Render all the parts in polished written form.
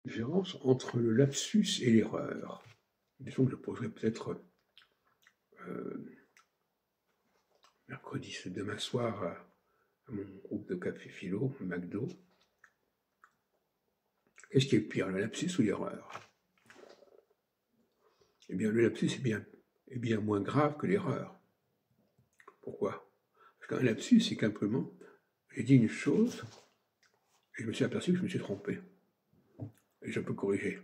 Différence entre le lapsus et l'erreur. Une question que je poserai peut-être mercredi, c'est demain soir à mon groupe de café philo, McDo. Qu'est-ce qui est pire, le lapsus ou l'erreur? Eh bien, le lapsus est bien moins grave que l'erreur. Pourquoi? Parce qu'un lapsus, c'est simplement, j'ai dit une chose, et je me suis aperçu que je me suis trompé. Et je peux corriger.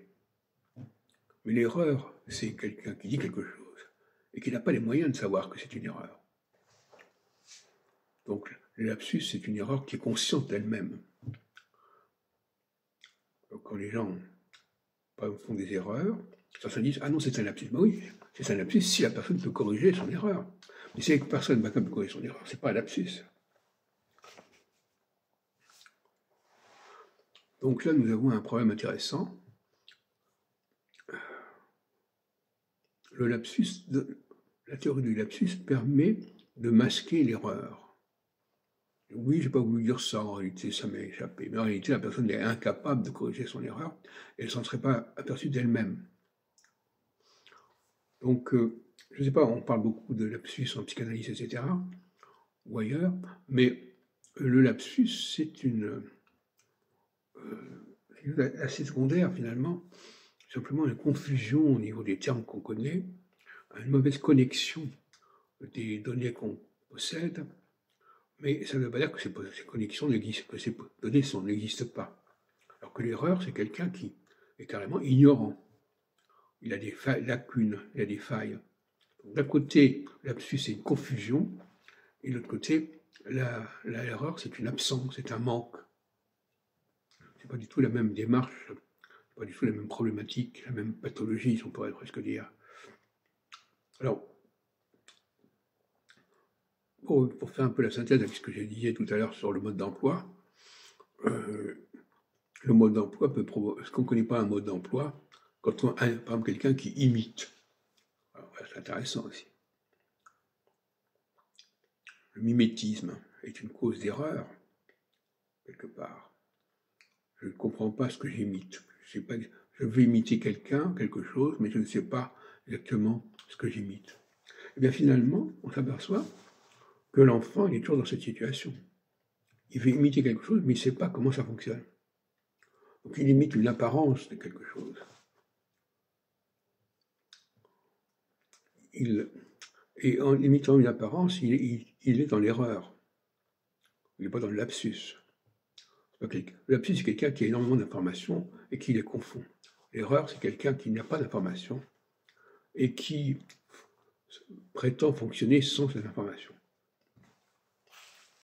Mais l'erreur, c'est quelqu'un qui dit quelque chose, et qui n'a pas les moyens de savoir que c'est une erreur. Donc, le lapsus, c'est une erreur qui est consciente d'elle-même. Quand les gens font des erreurs, certains se disent « Ah non, c'est un lapsus ». Ben oui, c'est un lapsus si la personne peut corriger son erreur. Mais si personne ne peut corriger son erreur, c'est pas un lapsus. Donc là, nous avons un problème intéressant. Le lapsus, la théorie du lapsus permet de masquer l'erreur. Oui, je n'ai pas voulu dire ça, en réalité, ça m'est échappé. Mais en réalité, la personne est incapable de corriger son erreur, et elle ne s'en serait pas aperçue d'elle-même. Donc, je ne sais pas, on parle beaucoup de lapsus en psychanalyse, etc., ou ailleurs, mais le lapsus, c'est une assez secondaire, finalement, simplement une confusion au niveau des termes qu'on connaît, une mauvaise connexion des données qu'on possède, mais ça ne veut pas dire que ces connexions n'existent, que ces données n'existent pas. Alors que l'erreur, c'est quelqu'un qui est carrément ignorant. Il a des lacunes, il a des failles. D'un côté, lapsus, c'est une confusion, et de l'autre côté, l'erreur, c'est une absence, c'est un manque. C'est pas du tout la même démarche, pas du tout la même problématique, la même pathologie, si on pourrait presque dire. Alors, pour faire un peu la synthèse avec ce que j'ai dit tout à l'heure sur le mode d'emploi, le mode d'emploi peut provoquer. Est-ce qu'on ne connaît pas un mode d'emploi quand on a, par exemple, quelqu'un qui imite? Alors, c'est intéressant aussi. Le mimétisme est une cause d'erreur, quelque part. Je ne comprends pas ce que j'imite. Je veux imiter quelqu'un, quelque chose, mais je ne sais pas exactement ce que j'imite. Et bien finalement, on s'aperçoit que l'enfant, il est toujours dans cette situation. Il veut imiter quelque chose, mais il ne sait pas comment ça fonctionne. Donc il imite une apparence de quelque chose. Et en imitant une apparence, il est dans l'erreur. Il n'est pas dans le lapsus. Le lapsus, c'est quelqu'un qui a énormément d'informations et qui les confond. L'erreur, c'est quelqu'un qui n'a pas d'informations et qui prétend fonctionner sans ces informations.